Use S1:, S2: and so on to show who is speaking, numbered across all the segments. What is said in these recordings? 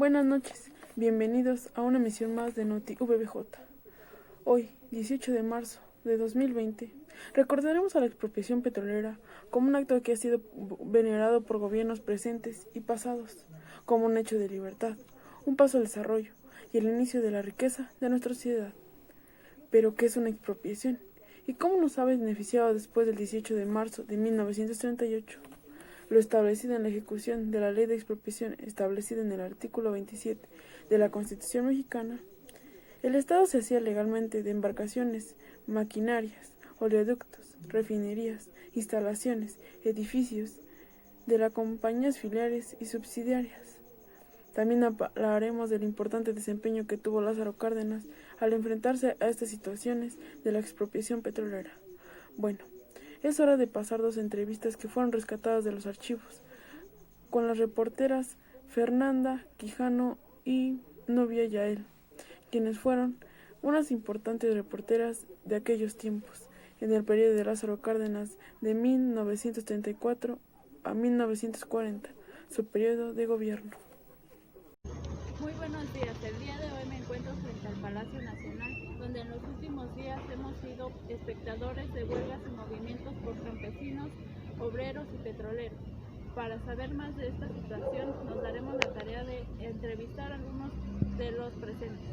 S1: Buenas noches, bienvenidos a una emisión más de Noti VBJ. Hoy, 18 de marzo de 2020, recordaremos a la expropiación petrolera como un acto que ha sido venerado por gobiernos presentes y pasados, como un hecho de libertad, un paso al desarrollo y el inicio de la riqueza de nuestra sociedad. Pero, ¿qué es una expropiación? ¿Y cómo nos ha beneficiado después del 18 de marzo de 1938? Lo establecido en la ejecución de la Ley de Expropiación, establecida en el artículo 27 de la Constitución mexicana, el Estado se hacía legalmente de embarcaciones, maquinarias, oleoductos, refinerías, instalaciones, edificios, de las compañías filiales y subsidiarias. También hablaremos del importante desempeño que tuvo Lázaro Cárdenas al enfrentarse a estas situaciones de la expropiación petrolera. Bueno, es hora de pasar dos entrevistas que fueron rescatadas de los archivos, con las reporteras Fernanda Quijano y Novia Yael, quienes fueron unas importantes reporteras de aquellos tiempos, en el periodo de Lázaro Cárdenas de 1934 a 1940, su periodo de gobierno.
S2: Muy buenos días, el día de hoy me encuentro frente al Palacio Nacional, donde en los últimos días hemos sido espectadores de huelgas y movimientos por campesinos, obreros y petroleros. Para saber más de esta situación, nos daremos la tarea de entrevistar a algunos de los presentes.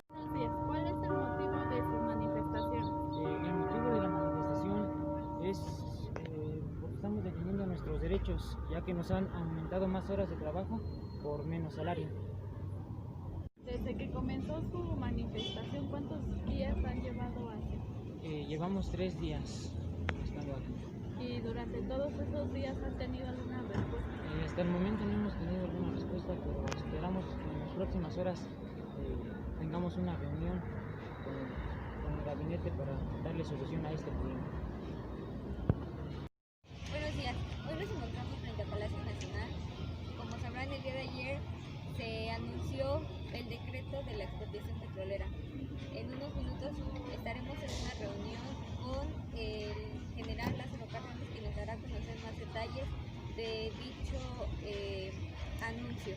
S2: Buenos días, ¿cuál es el motivo de su manifestación?
S3: El motivo de la manifestación es porque estamos defendiendo nuestros derechos, ya que nos han aumentado más horas de trabajo por menos salario.
S2: Desde que comenzó su manifestación, ¿cuántos días han llevado a hacer?
S3: Llevamos 3 días estando aquí.
S2: Y durante todos esos días han tenido alguna respuesta.
S3: Hasta el momento no hemos tenido alguna respuesta, pero esperamos que en las próximas horas tengamos una reunión con el gabinete para darle solución a este problema.
S4: Buenos días, hoy nos encontramos frente al Palacio Nacional. Como sabrán, el día de ayer se anunció el decreto de la expropiación petrolera. En unos minutos estaremos en una reunión con el general Lázaro Cárdenas, quien nos dará a conocer más detalles de dicho anuncio.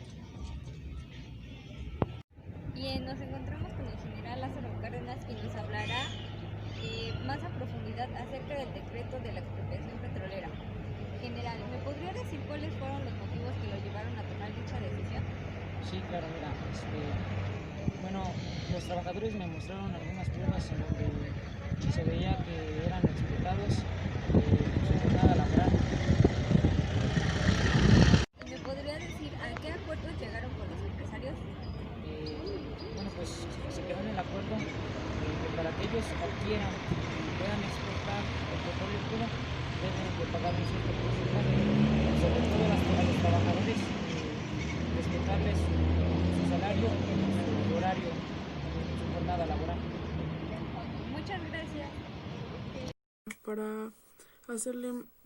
S4: Y nos encontramos con el general Lázaro Cárdenas, quien nos hablará más a profundidad acerca del decreto de la expropiación petrolera. General, ¿me podría decir cuáles fueron los motivos que lo llevaron a tomar dicha decisión?
S3: Sí, claro, mira, los trabajadores me mostraron algunas pruebas en donde se veía que eran explotados en su jornada laboral.
S4: ¿Me podría decir a qué acuerdos llegaron con los empresarios?
S3: Pues se quedó en el acuerdo que para que ellos adquieran y puedan exportar el petróleo crudo deben de pagar un cierto porcentaje, sobre todo a los trabajadores, respetarles su salario, su horario, su jornada laboral.
S4: Muchas gracias.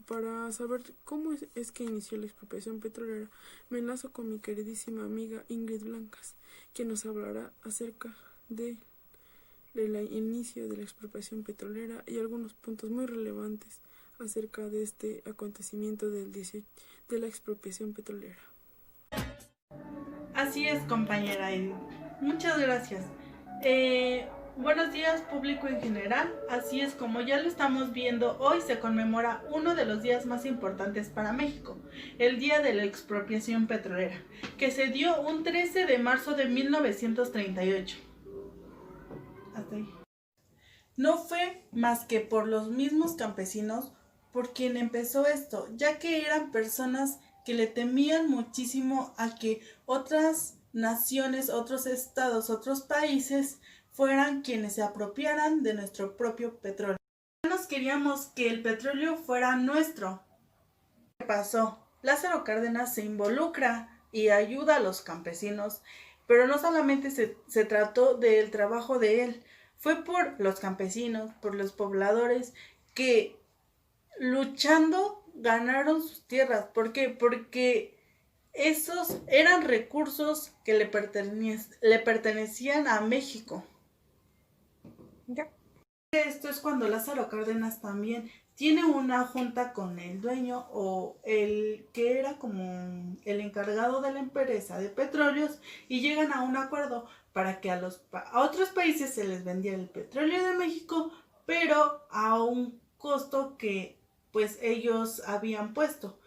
S1: Para saber cómo es que inició la expropiación petrolera, me enlazo con mi queridísima amiga Ingrid Blancas, quien nos hablará acerca del inicio de la expropiación petrolera y algunos puntos muy relevantes acerca de este acontecimiento de la expropiación petrolera.
S5: Así es, compañera Edith. Muchas gracias. Buenos días, público en general. Así es, como ya lo estamos viendo, hoy se conmemora uno de los días más importantes para México, el Día de la Expropiación Petrolera, que se dio un 13 de marzo de 1938. Hasta ahí. No fue más que por los mismos campesinos por quien empezó esto, ya que eran personas que le temían muchísimo a que otras naciones, otros estados, otros países fueran quienes se apropiaran de nuestro propio petróleo. Nos queríamos que el petróleo fuera nuestro. ¿Qué pasó? Lázaro Cárdenas se involucra y ayuda a los campesinos, pero no solamente se trató del trabajo de él, fue por los campesinos, por los pobladores que luchando ganaron sus tierras. ¿Por qué? Porque esos eran recursos que le pertenecían a México. ¿Ya? Esto es cuando Lázaro Cárdenas también tiene una junta con el dueño o el que era como el encargado de la empresa de petróleos y llegan a un acuerdo para que a otros países se les vendiera el petróleo de México, pero a un costo que pues ellos habían puesto.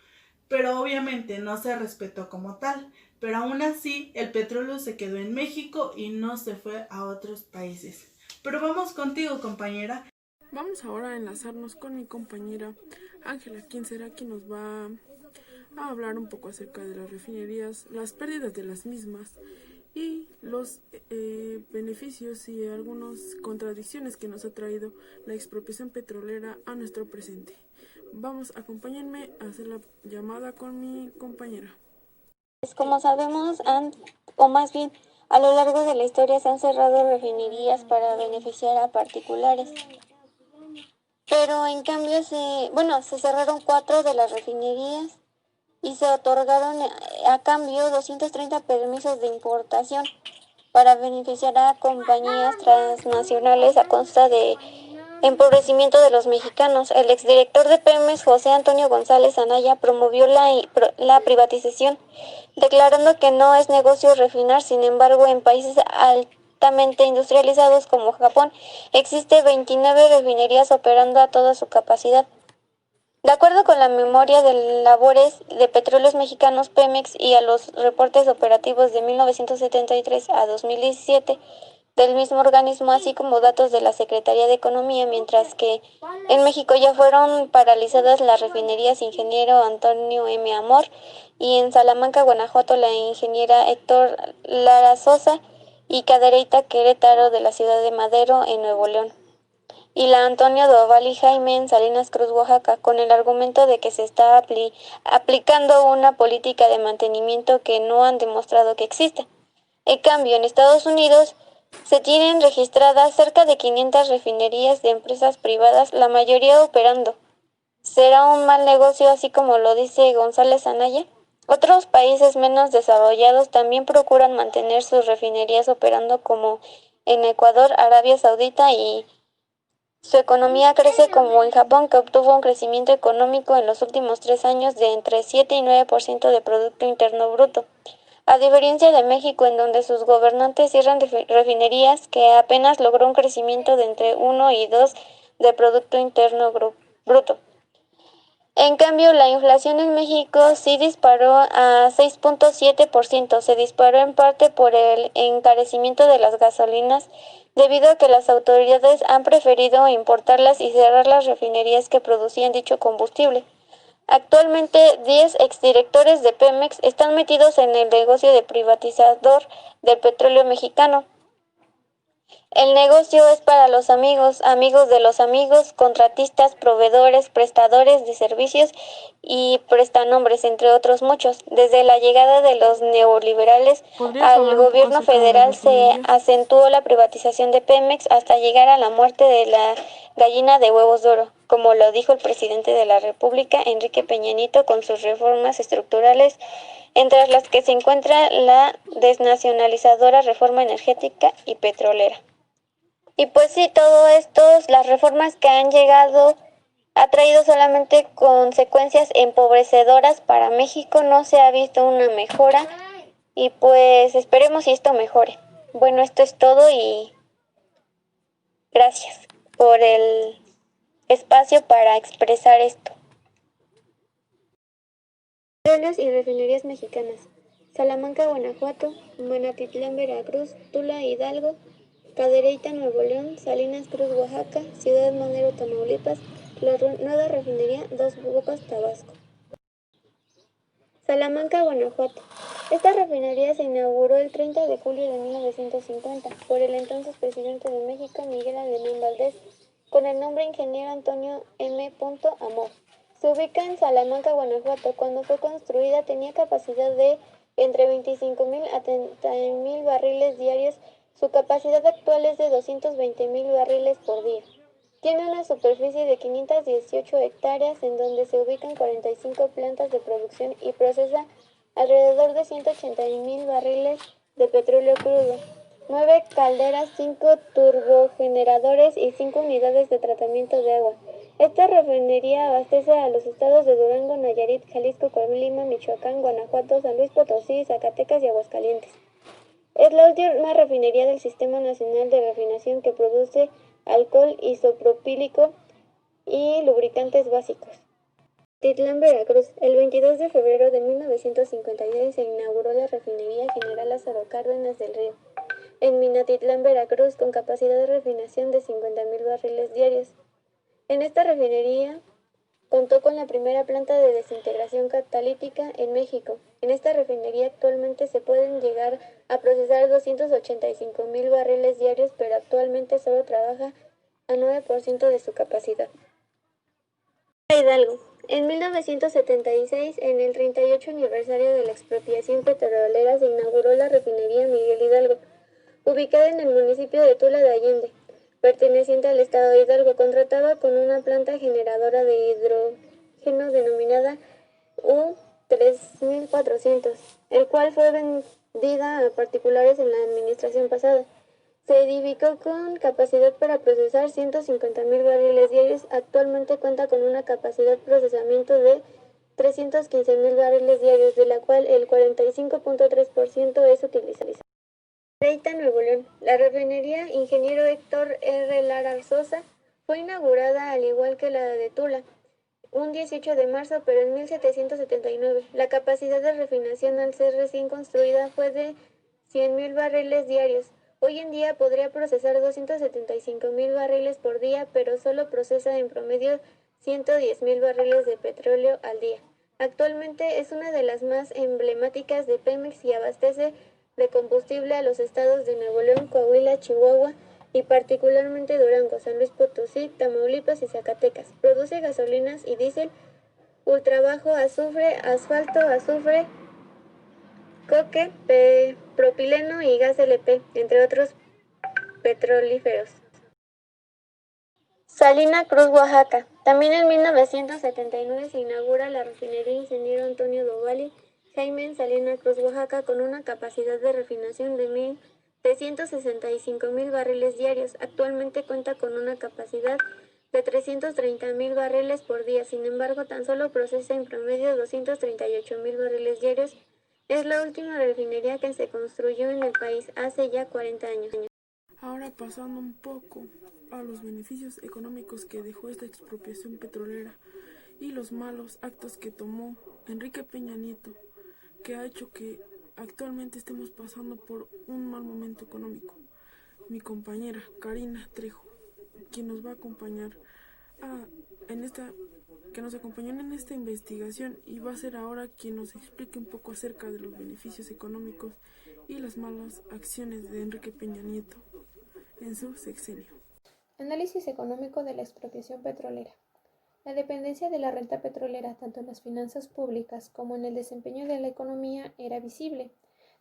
S5: Pero obviamente no se respetó como tal, pero aún así el petróleo se quedó en México y no se fue a otros países. Pero vamos contigo, compañera.
S1: Vamos ahora a enlazarnos con mi compañera Ángela, quien será quien nos va a hablar un poco acerca de las refinerías, las pérdidas de las mismas y los beneficios y algunas contradicciones que nos ha traído la expropiación petrolera a nuestro presente. Vamos, acompáñenme a hacer la llamada con mi compañera.
S6: Como sabemos, o más bien, a lo largo de la historia se han cerrado refinerías para beneficiar a particulares. Pero en cambio se cerraron 4 de las refinerías y se otorgaron a cambio 230 permisos de importación para beneficiar a compañías transnacionales a costa de empobrecimiento de los mexicanos. El exdirector de Pemex, José Antonio González Anaya, promovió la privatización, declarando que no es negocio refinar. Sin embargo, en países altamente industrializados como Japón, existe 29 refinerías operando a toda su capacidad. De acuerdo con la memoria de labores de Petróleos Mexicanos Pemex y a los reportes operativos de 1973 a 2017 del mismo organismo, así como datos de la Secretaría de Economía, mientras que en México ya fueron paralizadas las refinerías Ingeniero Antonio M. Amor y en Salamanca, Guanajuato, la ingeniera Héctor Lara Sosa y Cadereyta Querétaro de la ciudad de Madero en Nuevo León, y la Antonio Doval y Jaime en Salinas Cruz, Oaxaca, con el argumento de que se está aplicando una política de mantenimiento que no han demostrado que existe. En cambio, en Estados Unidos se tienen registradas cerca de 500 refinerías de empresas privadas, la mayoría operando. ¿Será un mal negocio, así como lo dice González Anaya? Otros países menos desarrollados también procuran mantener sus refinerías operando, como en Ecuador, Arabia Saudita, y su economía crece, como en Japón, que obtuvo un crecimiento económico en los últimos 3 años de entre 7 y 9% de Producto Interno Bruto. A diferencia de México, en donde sus gobernantes cierran refinerías, que apenas logró un crecimiento de entre 1 y 2 de Producto Interno Bruto. En cambio, la inflación en México sí disparó a 6.7%. Se disparó en parte por el encarecimiento de las gasolinas, debido a que las autoridades han preferido importarlas y cerrar las refinerías que producían dicho combustible. Actualmente, 10 exdirectores de Pemex están metidos en el negocio de privatizador del petróleo mexicano. El negocio es para los amigos, amigos de los amigos, contratistas, proveedores, prestadores de servicios y prestanombres, entre otros muchos. Desde la llegada de los neoliberales al gobierno federal se acentuó la privatización de Pemex hasta llegar a la muerte de la gallina de huevos de oro, como lo dijo el presidente de la República, Enrique Peña Nieto, con sus reformas estructurales, entre las que se encuentra la desnacionalizadora reforma energética y petrolera. Y pues sí, todo esto, las reformas que han llegado, ha traído solamente consecuencias empobrecedoras para México. No se ha visto una mejora y pues esperemos si esto mejore. Bueno, esto es todo y gracias por el espacio para expresar esto. Petróleos y refinerías mexicanas: Salamanca, Guanajuato; Manatitlán, Veracruz; Tula, Hidalgo; Cadereyta, Nuevo León; Salinas Cruz, Oaxaca; Ciudad Madero, Tamaulipas; La Nueva Refinería, Dos Bocas, Tabasco. Salamanca, Guanajuato. Esta refinería se inauguró el 30 de julio de 1950 por el entonces presidente de México, Miguel Alemán Valdés, con el nombre Ingeniero Antonio M. Amor. Se ubica en Salamanca, Guanajuato. Cuando fue construida tenía capacidad de entre 25,000 a 30,000 barriles diarios. Su capacidad actual es de 220,000 barriles por día. Tiene una superficie de 518 hectáreas, en donde se ubican 45 plantas de producción y procesa alrededor de 180,000 barriles de petróleo crudo. 9 calderas, 5 turbogeneradores y 5 unidades de tratamiento de agua. Esta refinería abastece a los estados de Durango, Nayarit, Jalisco, Colima, Michoacán, Guanajuato, San Luis Potosí, Zacatecas y Aguascalientes. Es la última refinería del Sistema Nacional de Refinación que produce alcohol isopropílico y lubricantes básicos. Titlán, Veracruz. El 22 de febrero de 1956 se inauguró la refinería General Lázaro Cárdenas del Río, en Minatitlán, Veracruz, con capacidad de refinación de 50,000 barriles diarios. En esta refinería contó con la primera planta de desintegración catalítica en México. En esta refinería actualmente se pueden llegar a procesar 285,000 barriles diarios, pero actualmente solo trabaja a 9% de su capacidad. Hidalgo. En 1976, en el 38 aniversario de la expropiación petrolera, se inauguró la refinería Miguel Hidalgo, ubicada en el municipio de Tula de Allende, perteneciente al estado de Hidalgo. Contrataba con una planta generadora de hidrógeno denominada U3400, el cual fue vendida a particulares en la administración pasada. Se edificó con capacidad para procesar 150,000 barriles diarios. Actualmente cuenta con una capacidad de procesamiento de 315,000 barriles diarios, de la cual el 45,3% es utilizado. Leita, Nuevo León. La refinería Ingeniero Héctor R. Lara Sosa fue inaugurada al igual que la de Tula un 18 de marzo, pero en 1779. La capacidad de refinación al ser recién construida fue de 100,000 barriles diarios. Hoy en día podría procesar 275,000 barriles por día, pero solo procesa en promedio 110,000 barriles de petróleo al día. Actualmente es una de las más emblemáticas de Pemex y abastece de combustible a los estados de Nuevo León, Coahuila, Chihuahua y particularmente Durango, San Luis Potosí, Tamaulipas y Zacatecas. Produce gasolinas y diésel, ultrabajo azufre, asfalto, azufre, coque, propileno y gas LP, entre otros petrolíferos. Salina Cruz, Oaxaca. También en 1979 se inaugura la refinería Ingeniero Antonio Dovalli Jaime en Salina Cruz, Oaxaca, con una capacidad de refinación de 365,000 barriles diarios. Actualmente cuenta con una capacidad de 330,000 barriles por día. Sin embargo, tan solo procesa en promedio 238,000 barriles diarios. Es la última refinería que se construyó en el país hace ya 40 años.
S1: Ahora pasando un poco a los beneficios económicos que dejó esta expropiación petrolera y los malos actos que tomó Enrique Peña Nieto, que ha hecho que actualmente estemos pasando por un mal momento económico. Mi compañera Karina Trejo, quien nos va a acompañar que nos acompañó en esta investigación y va a ser ahora quien nos explique un poco acerca de los beneficios económicos y las malas acciones de Enrique Peña Nieto en su sexenio.
S7: Análisis económico de la expropiación petrolera. La dependencia de la renta petrolera, tanto en las finanzas públicas como en el desempeño de la economía, era visible.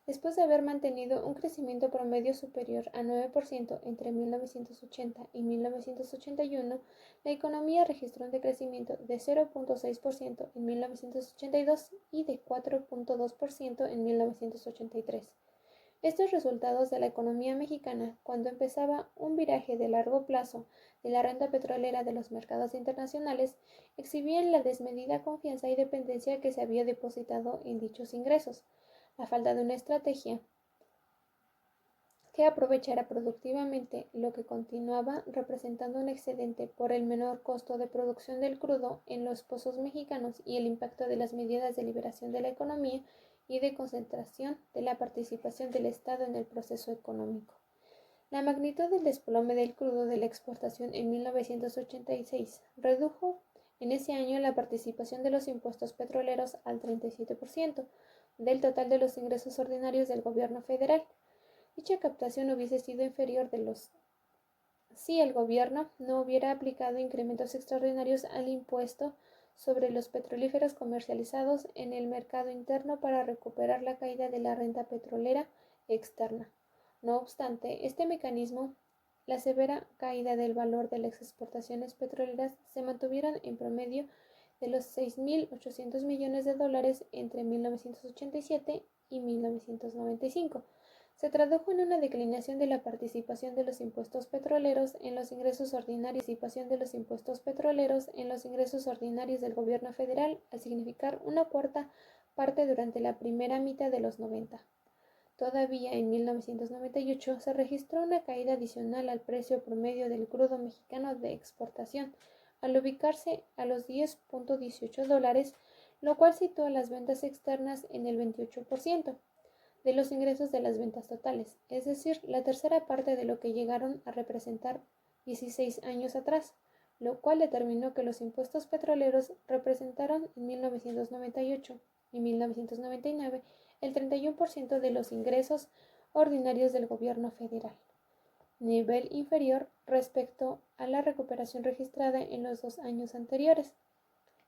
S7: Después de haber mantenido un crecimiento promedio superior a 9% entre 1980 y 1981, la economía registró un decrecimiento de 0,6% en 1982 y de 4,2% en 1983. Estos resultados de la economía mexicana, cuando empezaba un viraje de largo plazo de la renta petrolera de los mercados internacionales, exhibían la desmedida confianza y dependencia que se había depositado en dichos ingresos, la falta de una estrategia que aprovechara productivamente lo que continuaba representando un excedente por el menor costo de producción del crudo en los pozos mexicanos y el impacto de las medidas de liberación de la economía y de concentración de la participación del Estado en el proceso económico. La magnitud del desplome del crudo de la exportación en 1986 redujo en ese año la participación de los impuestos petroleros al 37% del total de los ingresos ordinarios del gobierno federal. Dicha captación hubiese sido inferior si el gobierno no hubiera aplicado incrementos extraordinarios al impuesto sobre los petrolíferos comercializados en el mercado interno para recuperar la caída de la renta petrolera externa. No obstante, este mecanismo, la severa caída del valor de las exportaciones petroleras se mantuvieron en promedio de los 6.800 millones de dólares entre 1987 y 1995, se tradujo en una declinación de la participación de los impuestos petroleros en los ingresos ordinarios y participación de los impuestos petroleros en los ingresos ordinarios del gobierno federal, al significar una cuarta parte durante la primera mitad de los 90. Todavía en 1998 se registró una caída adicional al precio promedio del crudo mexicano de exportación, al ubicarse a los $10.18, lo cual situó las ventas externas en el 28% de los ingresos de las ventas totales, es decir, la tercera parte de lo que llegaron a representar 16 años atrás, lo cual determinó que los impuestos petroleros representaron en 1998 y 1999 el 31% de los ingresos ordinarios del gobierno federal, nivel inferior respecto a la recuperación registrada en los 2 años anteriores.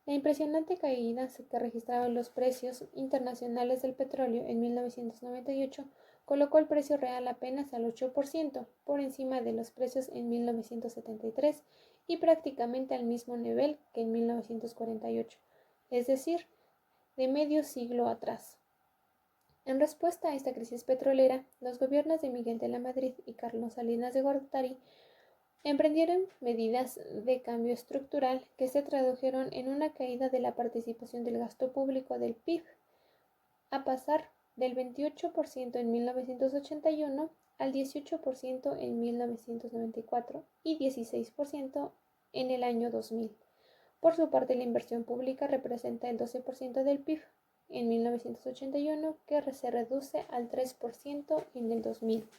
S7: La impresionante caída que registraron los precios internacionales del petróleo en 1998 colocó el precio real apenas al 8% por encima de los precios en 1973 y prácticamente al mismo nivel que en 1948, es decir, de medio siglo atrás. En respuesta a esta crisis petrolera, los gobiernos de Miguel de la Madrid y Carlos Salinas de Gortari emprendieron medidas de cambio estructural que se tradujeron en una caída de la participación del gasto público del PIB, a pasar del 28% en 1981 al 18% en 1994 y 16% en el año 2000. Por su parte, la inversión pública representa el 12% del PIB en 1981, que se reduce al 3% en el 2000.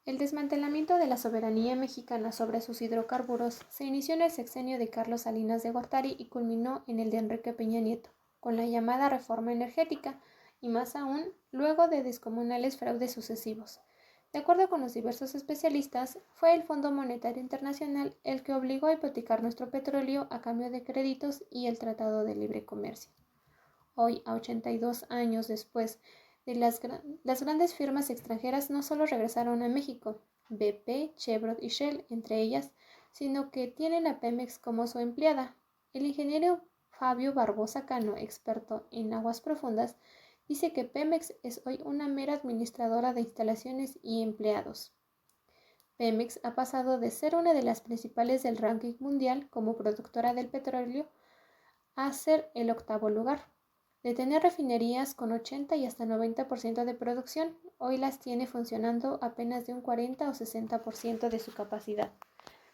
S7: El desmantelamiento de la soberanía mexicana sobre sus hidrocarburos se inició en el sexenio de Carlos Salinas de Gortari y culminó en el de Enrique Peña Nieto, con la llamada reforma energética, y más aún, luego de descomunales fraudes sucesivos. De acuerdo con los diversos especialistas, fue el Fondo Monetario Internacional el que obligó a hipotecar nuestro petróleo a cambio de créditos y el Tratado de Libre Comercio. Hoy, a 82 años después, las grandes firmas extranjeras no solo regresaron a México, BP, Chevron y Shell entre ellas, sino que tienen a Pemex como su empleada. El ingeniero Fabio Barbosa Cano, experto en aguas profundas, dice que Pemex es hoy una mera administradora de instalaciones y empleados. Pemex ha pasado de ser una de las principales del ranking mundial como productora del petróleo a ser el 8º lugar. De tener refinerías con 80 y hasta 90% de producción, hoy las tiene funcionando apenas de un 40 o 60% de su capacidad.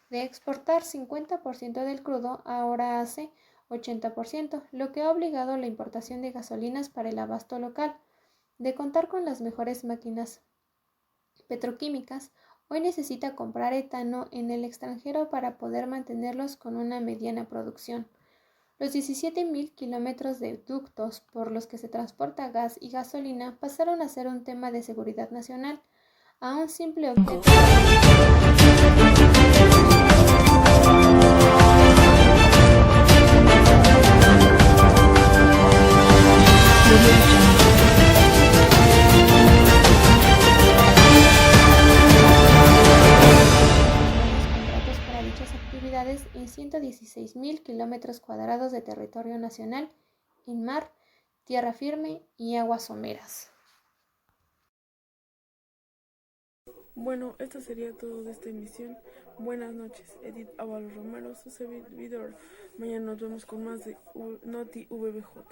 S7: De exportar 50% del crudo, ahora hace 80%, lo que ha obligado a la importación de gasolinas para el abasto local. De contar con las mejores máquinas petroquímicas, hoy necesita comprar etano en el extranjero para poder mantenerlos con una mediana producción. Los 17.000 kilómetros de ductos por los que se transporta gas y gasolina pasaron a ser un tema de seguridad nacional, a un simple objeto. En 116.000 kilómetros cuadrados de territorio nacional, en mar, tierra firme y aguas someras.
S1: Bueno, esto sería todo de esta emisión. Buenas noches, Edith Ábalos Romero, su servidor. Mañana nos vemos con más de Noti VBJ.